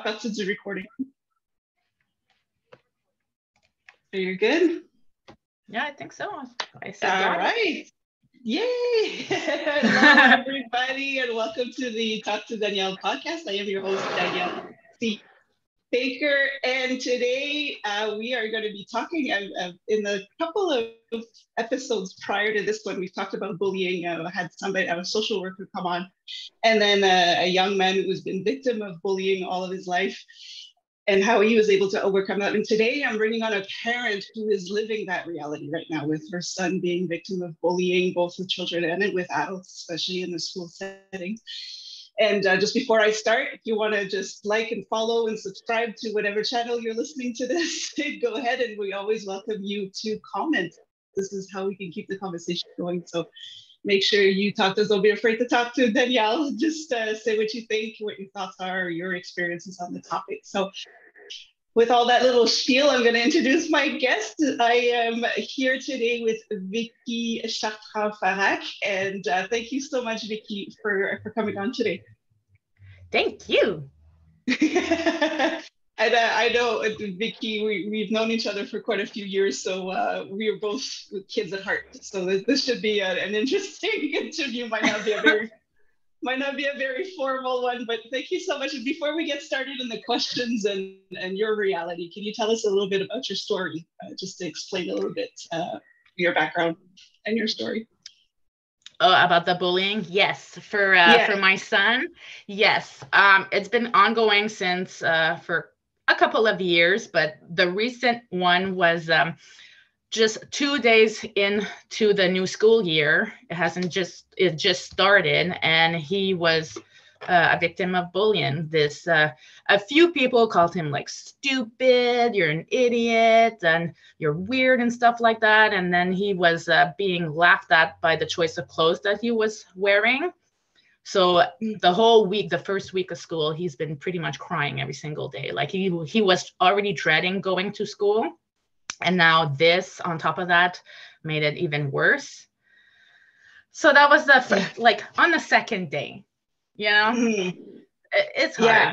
partir du recording. Are you good? Yeah, I think so. All right. Yay! Hello, everybody, and welcome to the Talk to Danielle podcast. I am your host, Danielle C. Baker, and today we are going to be talking in a couple of episodes prior to this one. We've talked about bullying. I had somebody, a social worker, come on, and then a young man who's been victim of bullying all of his life, and how he was able to overcome that. And today I'm bringing on a parent who is living that reality right now with her son being victim of bullying, both with children and with adults, especially in the school setting. And just before I start, if you want to just like and follow and subscribe to whatever channel you're listening to this, go ahead, and we always welcome you to comment. This is how we can keep the conversation going. So make sure you talk to us. Don't be afraid to talk to Danielle. Just say what you think, what your thoughts are, or your experiences on the topic. So with all that little spiel, I'm going to introduce my guest. I am here today with Vickie Chartrand-Farach, and thank you so much, Vickie, for coming on today. Thank you. And I know, Vickie, we've known each other for quite a few years, so we are both kids at heart. So this should be an interesting interview. Might not be a very formal one, but thank you so much. And before we get started in the questions and your reality, can you tell us a little bit about your story, just to explain a little bit your background and your story? Oh, about the bullying? Yes. For my son, yes. It's been ongoing since for a couple of years, but the recent one was just 2 days into the new school year. It just started, and he was a victim of bullying. A few people called him like stupid, you're an idiot, and you're weird and stuff like that. And then he was being laughed at by the choice of clothes that he was wearing. So the whole week, the first week of school, he's been pretty much crying every single day. Like he was already dreading going to school. And now this, on top of that, made it even worse. So that was like on the second day, you know, it's hard. Yeah,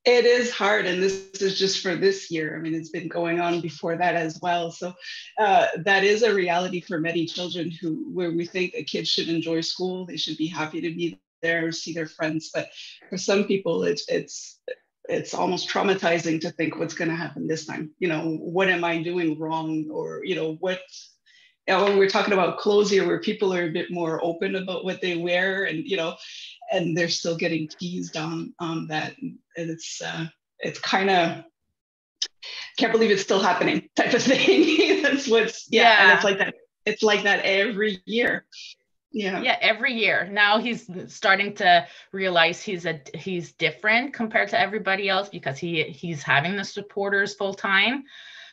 it is hard. And this is just for this year. I mean, it's been going on before that as well. So that is a reality for many children where we think a kid should enjoy school. They should be happy to be there, see their friends. But for some people, it's almost traumatizing to think what's going to happen this time. You know, what am I doing wrong? Or, when we're talking about clothes here, where people are a bit more open about what they wear, and, and they're still getting teased on that. And it's kind of, can't believe it's still happening type of thing. That's and it's like that. It's like that every year. Yeah, every year. Now he's starting to realize he's different compared to everybody else, because he's having the supporters full time.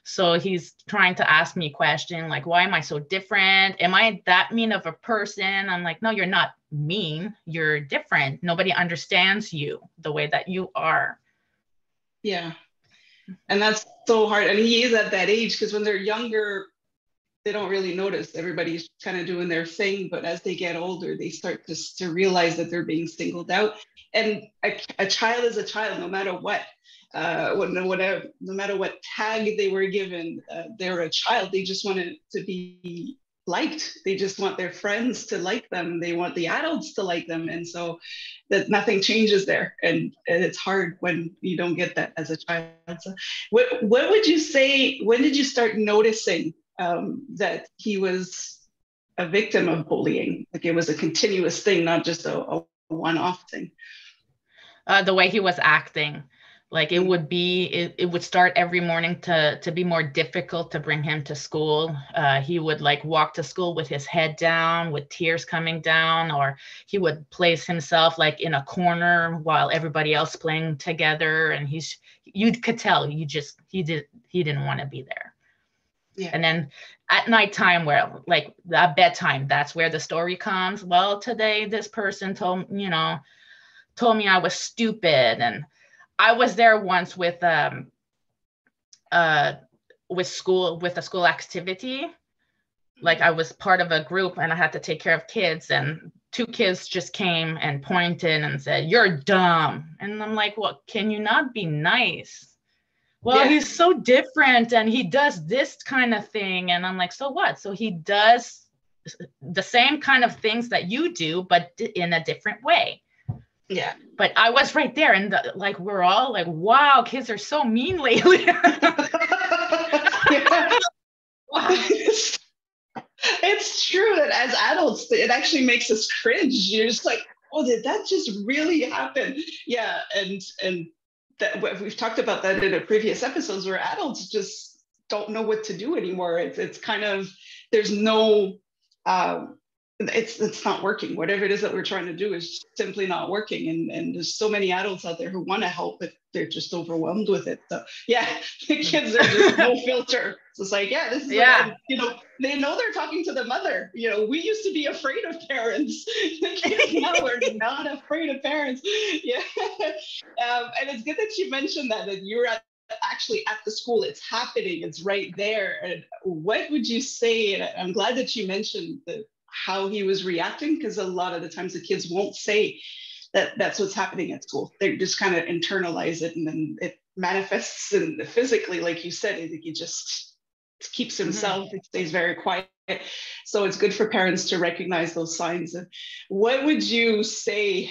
So he's trying to ask me a question like, why am I so different? Am I that mean of a person? I'm like, no, you're not mean. You're different. Nobody understands you the way that you are. Yeah. And that's so hard. And he is at that age, because when they're younger, they don't really notice. Everybody's kind of doing their thing, but as they get older, they start to realize that they're being singled out. And a child is a child, no matter what. No matter what tag they were given, they're a child. They just want to be liked. They just want their friends to like them. They want the adults to like them. And so that nothing changes there. And it's hard when you don't get that as a child. So what would you say, when did you start noticing that he was a victim of bullying? Like it was a continuous thing, not just a one-off thing. The way he was acting, like it would start every morning to be more difficult to bring him to school. He would like walk to school with his head down, with tears coming down, or he would place himself like in a corner while everybody else playing together. And you could tell he didn't want to be there. Yeah. And then at nighttime, where like at bedtime, that's where the story comes. Well, today this person told me I was stupid. And I was there once with a school activity. Like I was part of a group and I had to take care of kids, and two kids just came and pointed and said, "You're dumb." And I'm like, "Well, can you not be nice?" "Well, he's so different and he does this kind of thing." And I'm like, "So what?" "So he does the same kind of things that you do, but in a different way." Yeah. But I was right there, and like, we're all like, wow, kids are so mean lately. Wow. It's true that as adults, it actually makes us cringe. You're just like, oh, did that just really happen? Yeah. And that we've talked about that in a previous episodes, where adults just don't know what to do anymore. It's kind of, there's no, it's not working. Whatever it is that we're trying to do is simply not working. And there's so many adults out there who want to help, but they're just overwhelmed with it. So yeah, the kids are just no filter. So it's like, yeah, this is, you know, they know they're talking to the mother. You know, we used to be afraid of parents. The kids now are not afraid of parents. Yeah. And it's good that you mentioned that you're actually at the school. It's happening. It's right there. And what would you say? And I'm glad that you mentioned how he was reacting, because a lot of the times the kids won't say that that's what's happening at school. They just kind of internalize it, and then it manifests in physically, like you said. I think he just keeps himself. He stays very quiet. So it's good for parents to recognize those signs. What would you say?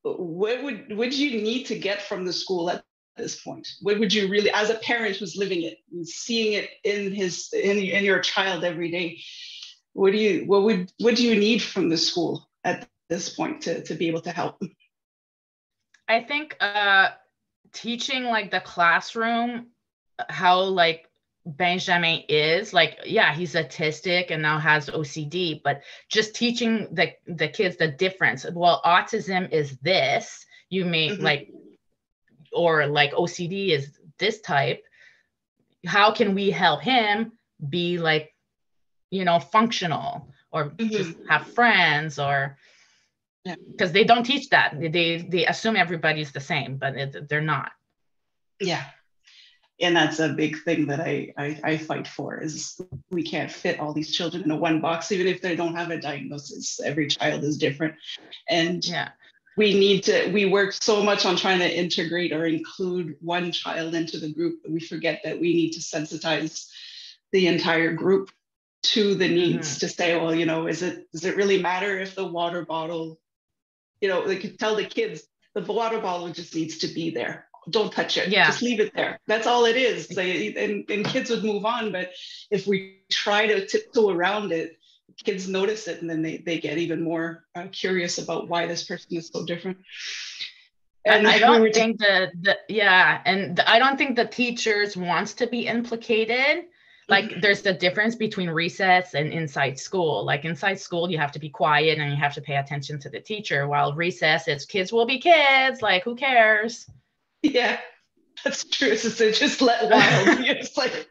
What would you need to get from the school at this point? What would you really, as a parent who's living it and seeing it in your child every day? What do you need from the school at this point to be able to help? I think teaching like the classroom how like Benjamin is, like, yeah, he's autistic and now has OCD, but just teaching the kids the difference. Well, autism is this, you may like, or like OCD is this type. How can we help him be like, you know, functional, or just have friends, or because they don't teach that. They assume everybody's the same, but they're not. Yeah. And that's a big thing that I fight for, is we can't fit all these children in a one box, even if they don't have a diagnosis. Every child is different. And we work so much on trying to integrate or include one child into the group, that we forget that we need to sensitize the entire group to the needs, to say, well, you know, does it really matter if the water bottle, you know, they could tell the kids the water bottle just needs to be there. Don't touch it. Just leave it there. That's all it is. And kids would move on. But if we try to tiptoe around it, kids notice it, and then they get even more curious about why this person is so different. And I don't think I don't think the teachers wants to be implicated. Like, there's the difference between recess and inside school. Like, inside school, you have to be quiet and you have to pay attention to the teacher, while recess, it's kids will be kids. Like, who cares? Yeah, that's true. So just let wild. It's like,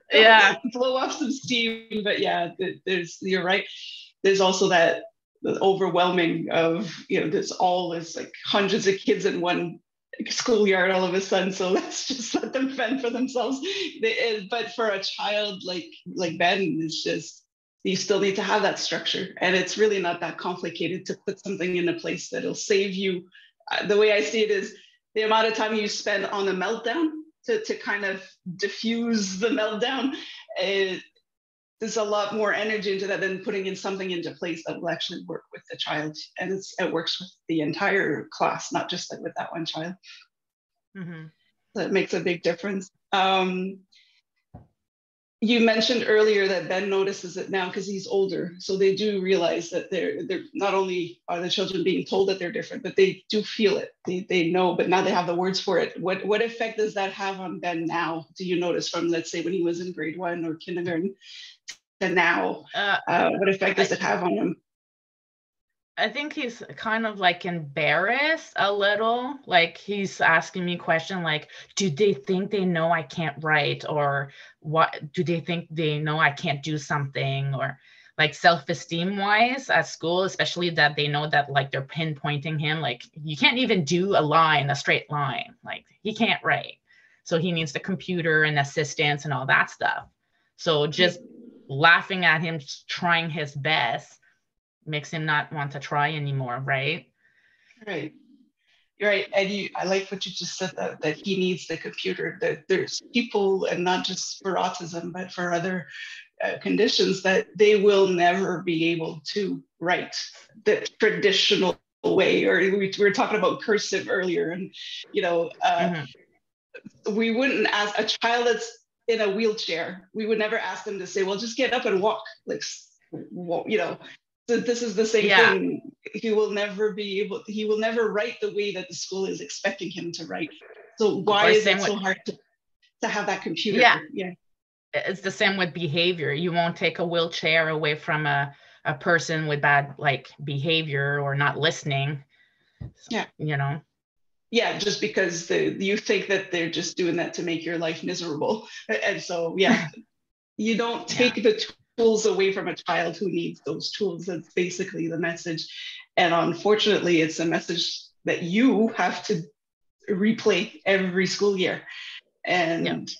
blow off some steam. But yeah, you're right. There's also that overwhelming of, you know, there's like hundreds of kids in one schoolyard all of a sudden, so let's just let them fend for themselves. But for a child like Ben, it's just, you still need to have that structure, and it's really not that complicated to put something in a place that'll save you. The way I see it is the amount of time you spend on a meltdown to kind of diffuse the meltdown. There's a lot more energy into that than putting in something into place that will actually work with the child. And it works with the entire class, not just like with that one child. So it makes a big difference. You mentioned earlier that Ben notices it now because he's older. So they do realize that they're not only are the children being told that they're different, but they do feel it. They know, but now they have the words for it. What effect does that have on Ben now? Do you notice from, let's say, when he was in grade 1 or kindergarten to now? What effect does it have on him? I think he's kind of like embarrassed a little. Like, he's asking me questions like, do they think they know I can't write? Or what, do they think they know I can't do something? Or like self-esteem wise at school, especially that they know that like they're pinpointing him. Like, you can't even do a straight line. Like, he can't write. So he needs the computer and assistance and all that stuff. So just laughing at him, trying his best, makes him not want to try anymore, right? Right. Right. And I like what you just said, that he needs the computer, that there's people, and not just for autism, but for other conditions, that they will never be able to write the traditional way. Or we were talking about cursive earlier, and, we wouldn't ask a child that's in a wheelchair, we would never ask them to say, well, just get up and walk. Like, so this is the same thing. He will never write the way that the school is expecting him to write. So why is it so hard to have that computer? Yeah. It's the same with behavior. You won't take a wheelchair away from a person with bad behavior or not listening. So, Yeah, just because you think that they're just doing that to make your life miserable. And so, you don't take the tools away from a child who needs those tools. That's basically the message. And unfortunately, it's a message that you have to replay every school year. And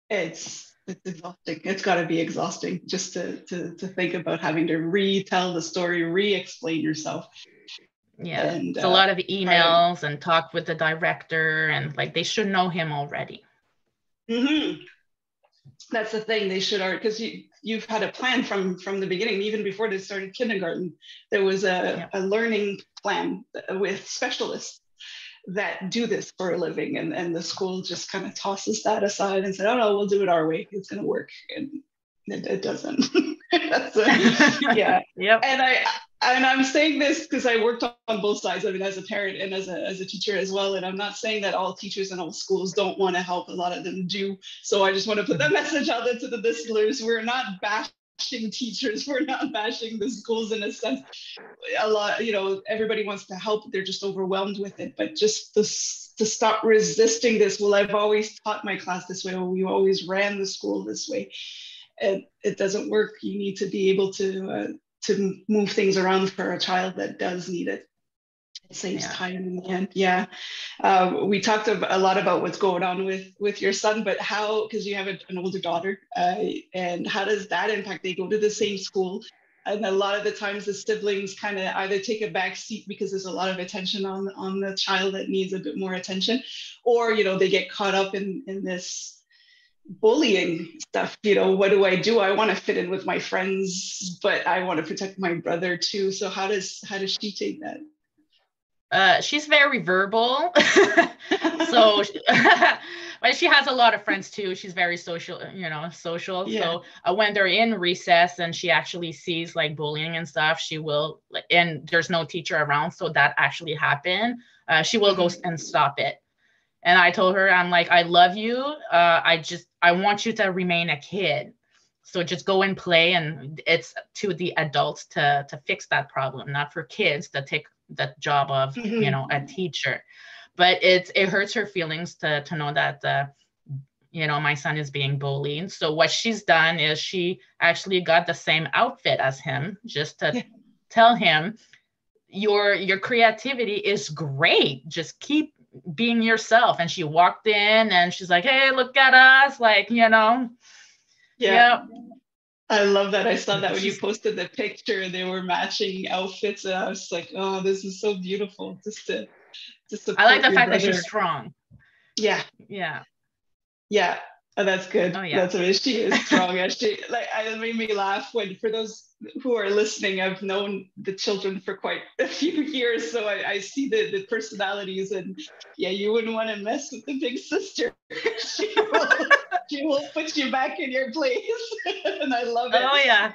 it's exhausting. It's got to be exhausting just to think about having to retell the story, re-explain yourself. Yeah, and, it's a lot of emails and talk with the director, and they should know him already. Mm-hmm. That's the thing, they should, because you've had a plan from the beginning. Even before they started kindergarten, there was a learning plan with specialists that do this for a living, and the school just kind of tosses that aside and said, oh no, we'll do it our way, it's going to work. And it doesn't. And I'm saying this because I worked on both sides. I mean, as a parent and as a teacher as well. And I'm not saying that all teachers and all schools don't want to help. A lot of them do. So I just want to put that message out there to the listeners. We're not bashing teachers. We're not bashing the schools in a sense. A lot, everybody wants to help. They're just overwhelmed with it. But just to stop resisting this. Well, I've always taught my class this way. Or we always ran the school this way. And it doesn't work. You need to be able to move things around for a child that does need it. It saves time in the end. Yeah. We talked a lot about what's going on with your son, but how, because you have an older daughter, and how does that impact? They go to the same school, and a lot of the times the siblings kind of either take a back seat because there's a lot of attention on the child that needs a bit more attention, or, they get caught up in this bullying stuff. What do? I want to fit in with my friends, but I want to protect my brother too. So how does she take that? She's very verbal. So but she has a lot of friends too. She's very social. So when they're in recess and she actually sees bullying and stuff, she will, and there's no teacher around, so that actually happened, she will go and stop it. And I told her, I'm like, I love you. I want you to remain a kid. So just go and play. And it's to the adults to fix that problem, not for kids to take the job of, a teacher. But it hurts her feelings to know that, my son is being bullied. So what she's done is she actually got the same outfit as him, just to tell him, your creativity is great. Just keep being yourself. And she walked in and she's like, hey, look at us, I love that. I saw that when you posted the picture and they were matching outfits, and I was like, oh, this is so beautiful. Just to I like the fact that she's strong. Yeah. Oh, that's good. Oh, yeah. That's amazing. She is strong. It made me laugh for those who are listening, I've known the children for quite a few years, so I see the personalities, and you wouldn't want to mess with the big sister. She will put you back in your place, and I love it. Oh yeah.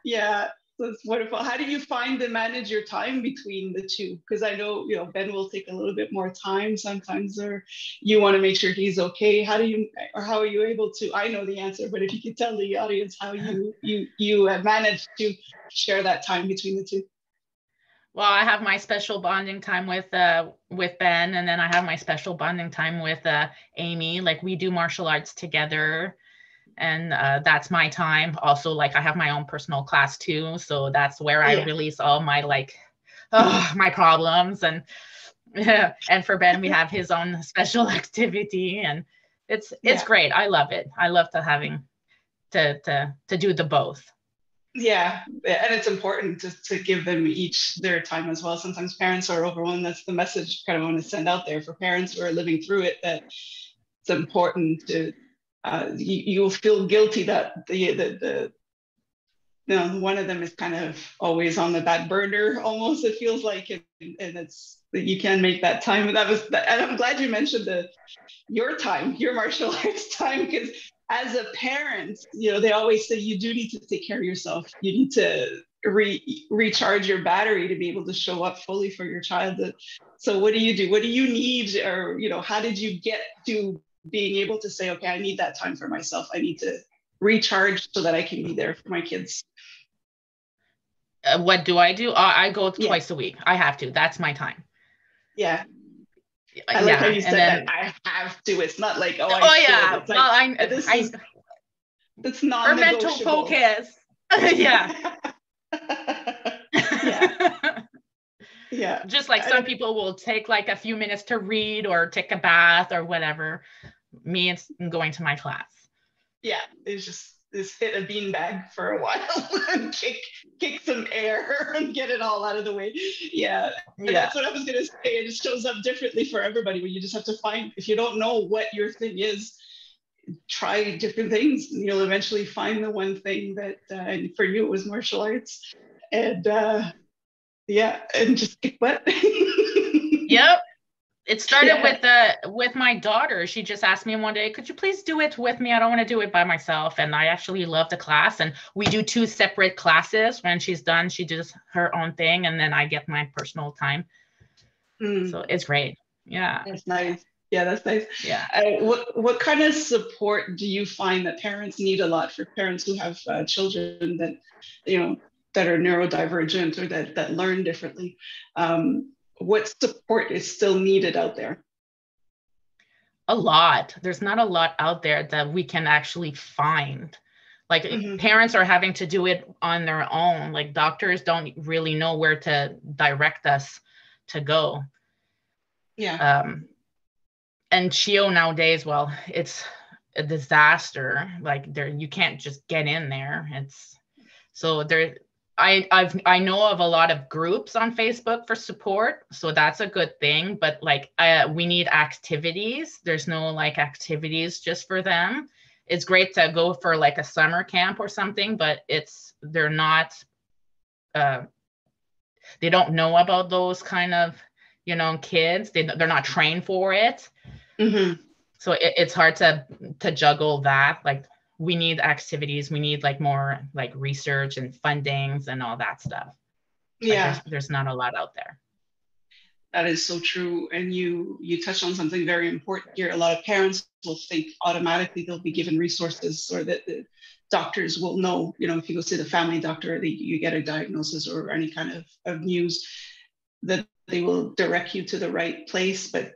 Yeah. That's wonderful. How do you find to manage your time between the two? Because I know, Ben will take a little bit more time sometimes, or you want to make sure he's okay. How are you able to? I know the answer, but if you could tell the audience how you have managed to share that time between the two. Well, I have my special bonding time with Ben, and then I have my special bonding time with Amy. We do martial arts together. And that's my time. Also, I have my own personal class too. So that's where I release all my my problems. And and for Ben, we have his own special activity, and it's great. I love it. I love to do the both. Yeah, and it's important to give them each their time as well. Sometimes parents are overwhelmed. That's the message kind of want to send out there for parents who are living through it, that it's important to, you'll feel guilty that the you know, one of them is kind of always on the back burner, almost, it feels like, and it's, you can make that time. And and I'm glad you mentioned your time, your martial arts time, because as a parent, you know, they always say you do need to take care of yourself. You need to recharge your battery to be able to show up fully for your child. So what do you do? What do you need? Or, you know, how did you get to being able to say, okay, I need that time for myself. I need to recharge so that I can be there for my kids. What do I do? I go Yeah. twice a week. I have to. That's my time. Yeah. I like how you said that. I have to. It's not like, oh, I should. Yeah. It's like, it's not mental focus. Yeah. Yeah. Yeah. Just like some people will take like a few minutes to read or take a bath or whatever. Me, it's going to my class. Yeah. It's just hit a beanbag for a while and kick some air and get it all out of the way. Yeah. And that's what I was going to say. It just shows up differently for everybody, where you just have to find, if you don't know what your thing is, try different things, and you'll eventually find the one thing that, and for you, it was martial arts. And yeah, and just kick butt. Yep. It started with my daughter. She just asked me one day, could you please do it with me? I don't want to do it by myself. And I actually love the class. And we do 2 separate classes. When she's done, she does her own thing, and then I get my personal time. So it's great. Yeah. That's nice. Yeah, that's nice. Yeah. What kind of support do you find that parents need a lot, for parents who have children that, you know, that are neurodivergent or that learn differently? What support is still needed out there? A lot. There's not a lot out there that we can actually find. Like parents are having to do it on their own. Like doctors don't really know where to direct us to go. Yeah. And CHIO nowadays, well, it's a disaster. Like you can't just get in there. I know of a lot of groups on Facebook for support, so that's a good thing. But like, we need activities. There's no like activities just for them. It's great to go for like a summer camp or something, but they're not. They don't know about those kind of, you know, kids. They're not trained for it. So it's hard to juggle that. Like, we need activities. We need like more like research and fundings and all that stuff. Yeah. Like, there's not a lot out there. That is so true. And you touched on something very important here. A lot of parents will think automatically they'll be given resources, or that the doctors will know, you know, if you go see the family doctor, you get a diagnosis or any kind of news, that they will direct you to the right place, but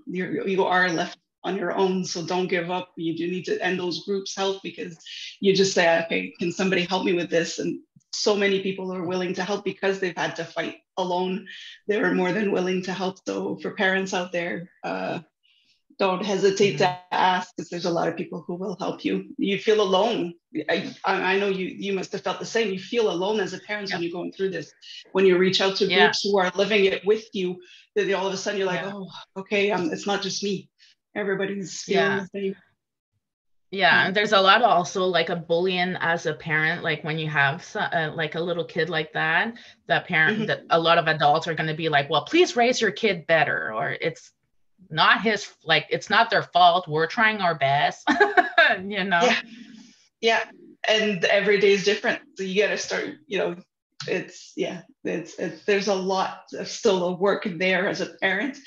you are left on your own. So don't give up. You do need to, and those groups help, because you just say, okay, can somebody help me with this? And so many people are willing to help because they've had to fight alone. They're more than willing to help. So for parents out there, don't hesitate to ask, because there's a lot of people who will help you. You feel alone. I know you must have felt the same. You feel alone as a parent when you're going through this. When you reach out to groups who are living it with you, that all of a sudden you're like, oh, okay, it's not just me. Everybody's feeling the same. Yeah, and there's a lot of also like a bullying as a parent. Like when you have like a little kid like that parent, that a lot of adults are going to be like, well, please raise your kid better, or it's not it's not their fault. We're trying our best, you know? Yeah. And every day is different. So you got to start, you know, there's a lot of still a work there as a parent,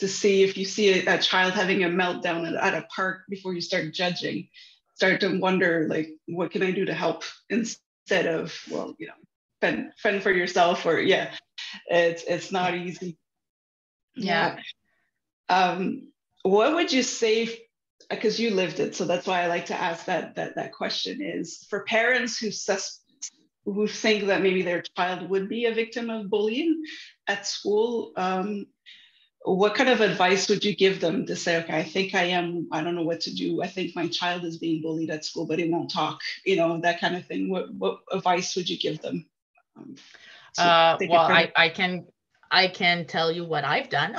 to see if you see a child having a meltdown at a park, before you start judging, start to wonder, like, what can I do to help, instead of, well, you know, fend for yourself, or it's not easy. What would you say, because you lived it, so that's why I like to ask that question, is for parents who think that maybe their child would be a victim of bullying at school, what kind of advice would you give them to say, okay, I don't know what to do. I think my child is being bullied at school, but he won't talk, that kind of thing. What advice would you give them? Well, I can tell you what I've done.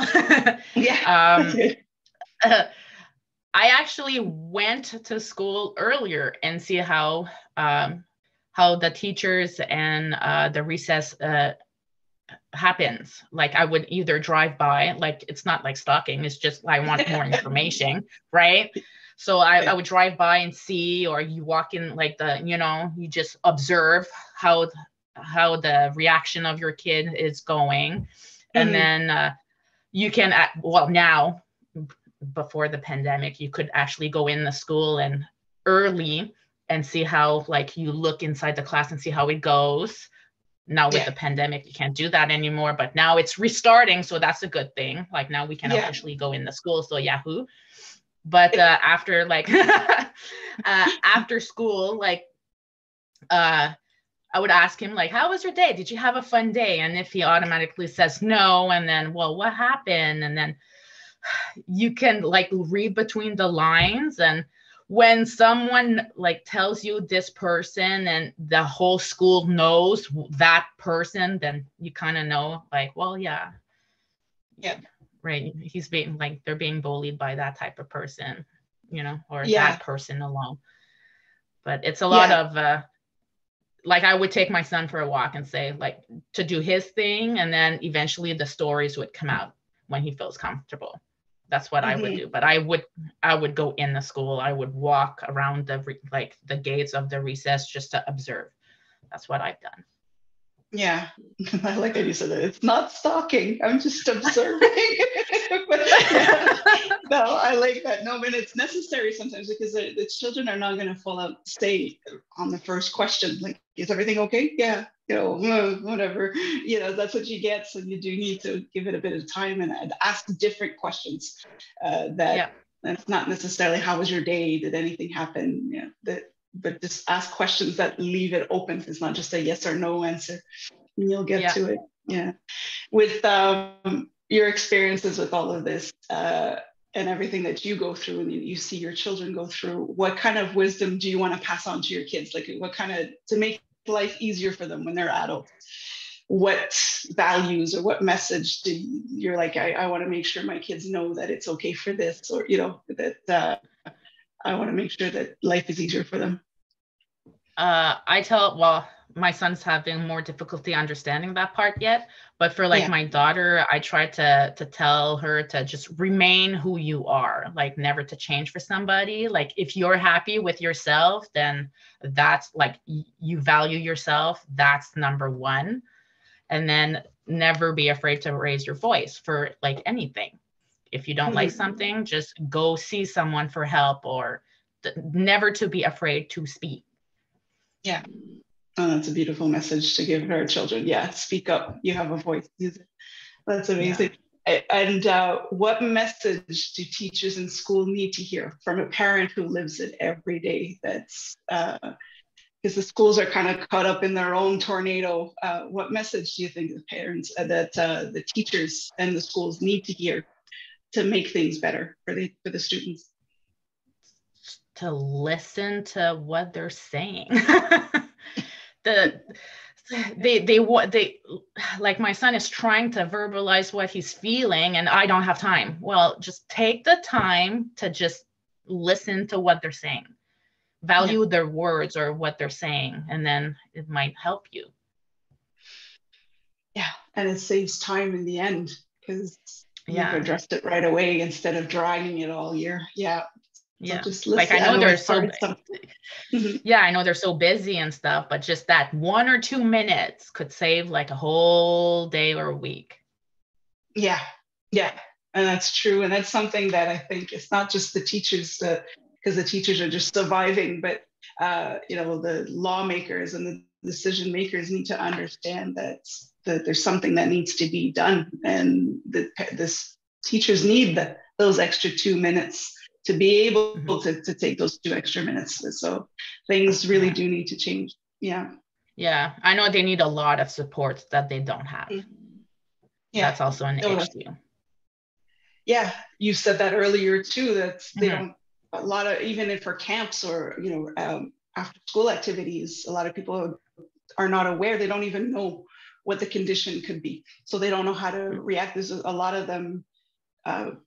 Yeah. I actually went to school earlier and see how the teachers and the recess happens. Like I would either drive by, like it's not like stalking, it's just I want more information, right? So I would drive by and see, or you walk in like you just observe how the reaction of your kid is going. And then you can, now, before the pandemic, you could actually go in the school and early and see how, like, you look inside the class and see how it goes. Now with the pandemic, you can't do that anymore, but now it's restarting. So that's a good thing. Like now we can officially go in the school. So Yahoo. But after like, after school, like, I would ask him, like, how was your day? Did you have a fun day? And if he automatically says no, and then, well, what happened? And then you can like read between the lines. And when someone like tells you this person and the whole school knows that person, then you kind of know, like, well, yeah, right. He's being like, they're being bullied by that type of person, or that person alone. But it's a lot of, like I would take my son for a walk and say, like, to do his thing. And then eventually the stories would come out when he feels comfortable. That's what I would do. But I would go in the school. I would walk around the gates of the recess just to observe. That's what I've done. Yeah, I like that you said that. It's not stalking. I'm just observing. But, no, I like that. No, but it's necessary sometimes because the children are not going to fall out, stay on the first question. Like, is everything okay? Yeah, whatever. That's what you get. So you do need to give it a bit of time and ask different questions. That's not necessarily how was your day? Did anything happen? But just ask questions that leave it open. It's not just a yes or no answer. And you'll get to it. Yeah. With your experiences with all of this and everything that you go through and you see your children go through, what kind of wisdom do you want to pass on to your kids? Like what kind of, to make life easier for them when they're adults? What values or what message you're like, I want to make sure my kids know that it's okay for this, or, that I want to make sure that life is easier for them. My son's having more difficulty understanding that part yet, but for my daughter, I try to tell her to just remain who you are, like never to change for somebody. Like if you're happy with yourself, then that's like, you value yourself. That's number one. And then never be afraid to raise your voice for like anything. If you don't like something, just go see someone for help, or never to be afraid to speak. Yeah. Oh, that's a beautiful message to give our children. Yeah. Speak up. You have a voice. Use it. That's amazing. Yeah. And what message do teachers in school need to hear from a parent who lives it every day? That's because the schools are kind of caught up in their own tornado. What message do you think the parents, that the teachers and the schools need to hear to make things better for the students? To listen to what they're saying. They like, my son is trying to verbalize what he's feeling and I don't have time. Well, just take the time to just listen to what they're saying. Value their words or what they're saying, and then it might help you. Yeah, and it saves time in the end because you've addressed it right away instead of dragging it all year. Yeah. So just listen. Like I know they're so I know they're so busy and stuff, but just that 1 or 2 minutes could save like a whole day or a week. Yeah. And that's true. And that's something that I think it's not just the teachers, because the teachers are just surviving, but the lawmakers and the decision makers need to understand that there's something that needs to be done, and this teachers need those extra 2 minutes to be able to take those 2 extra minutes. So things really do need to change. Yeah. I know they need a lot of support that they don't have. That's also an issue. yeah, you said that earlier too, that they Mm-hmm. don't, a lot of, even for camps or, after school activities, a lot of people are not aware. They don't even know what the condition could be. So they don't know how to react. There's a lot of them,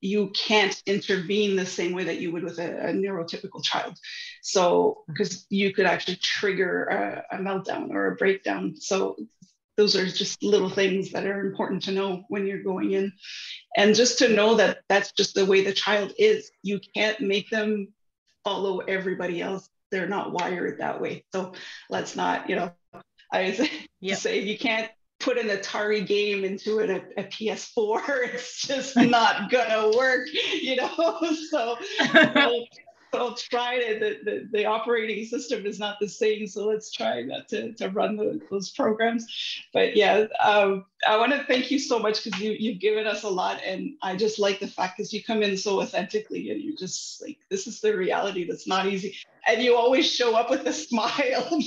you can't intervene the same way that you would with a neurotypical child. So, because you could actually trigger a meltdown or a breakdown. So those are just little things that are important to know when you're going in. And just to know that that's just the way the child is. You can't make them follow everybody else. They're not wired that way. So let's not, I say, Yep. say you can't put an Atari game into a PS4. It's just not gonna work, So they'll try it. The operating system is not the same, so let's try not to run those programs. But yeah, I want to thank you so much because you've given us a lot, and I just like the fact that you come in so authentically, and you just like, this is the reality. That's not easy, and you always show up with a smile.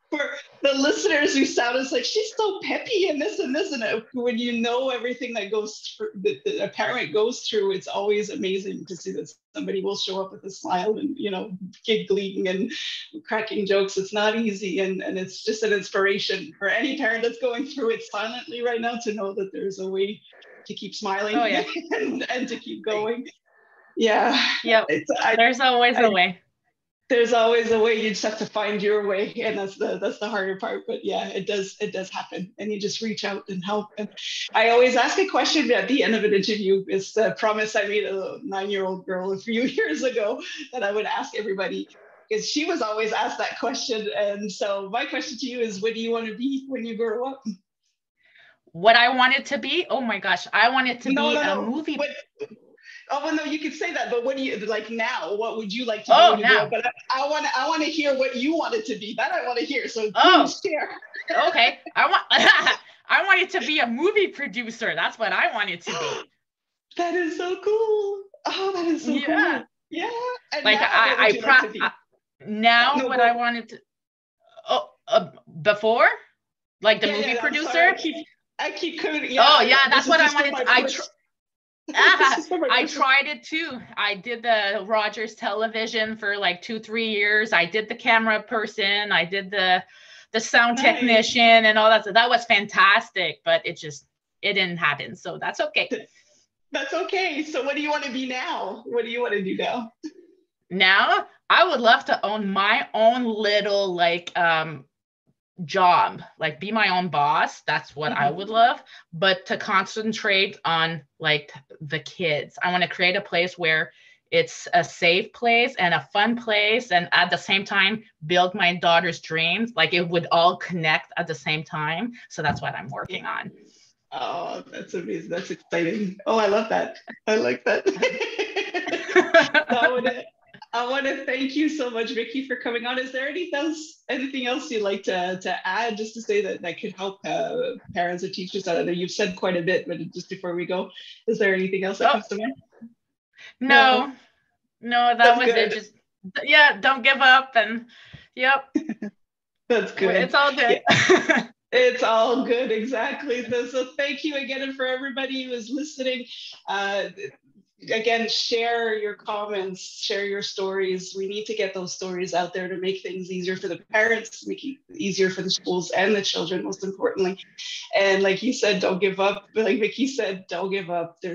For the listeners who sound, it's like, she's so peppy and this and this, and when you know everything that goes through, that a parent goes through, it's always amazing to see that somebody will show up with a smile and giggling and cracking jokes. It's not easy, and it's just an inspiration for any parent that's going through it silently right now to know that there's a way to keep smiling. Oh yeah. and to keep going. Yeah. Yep. There's always a way. There's always a way. You just have to find your way, and that's the harder part. But yeah, it does happen, and you just reach out and help. And I always ask a question at the end of an interview. It's the promise I made a 9-year-old girl a few years ago that I would ask everybody, because she was always asked that question. And so my question to you is, what do you want to be when you grow up? What I wanted to be? Oh my gosh, I wanted to be a movie. Oh, well, no, you could say that, but what do you like now? What would you like to be when you grow up? But I want to hear what you wanted to be. That I want to hear. So please share. Okay, I wanted to be a movie producer. That's what I wanted to be. That is so cool. Oh, that is so cool. Yeah. And like now what I wanted to. Before, like the movie producer. I keep coding. Yeah, oh yeah, that's what I wanted to. I tried it too. I did the Rogers television for like 2-3 years. I did the camera person. I did the sound technician and all that. So that was fantastic, but it didn't happen. So that's okay. That's okay. So what do you want to be now? What do you want to do now? Now, I would love to own my own little job, like be my own boss. That's what I would love, but to concentrate on like the kids. I want to create a place where it's a safe place and a fun place, and at the same time build my daughter's dreams. Like it would all connect at the same time. So that's what I'm working on. Oh, that's amazing. That's exciting. Oh, I love that. I like that. I want to thank you so much, Vickie, for coming on. Is there anything else you'd like to add, just to say that could help parents or teachers? I don't know, you've said quite a bit, but just before we go, is there anything else that comes to mind? No, that was good. It. Just, don't give up. And yep. That's good. It's all good. Yeah. It's all good. Exactly. So thank you again. And for everybody who is listening, again, share your comments, share your stories. We need to get those stories out there to make things easier for the parents, make it easier for the schools and the children, most importantly. And like you said, don't give up. Like Vickie said, don't give up. There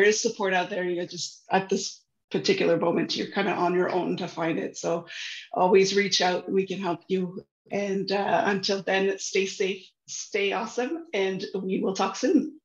is support out there. You're just at this particular moment, you're kind of on your own to find it. So always reach out. We can help you. And until then, stay safe, stay awesome, and we will talk soon.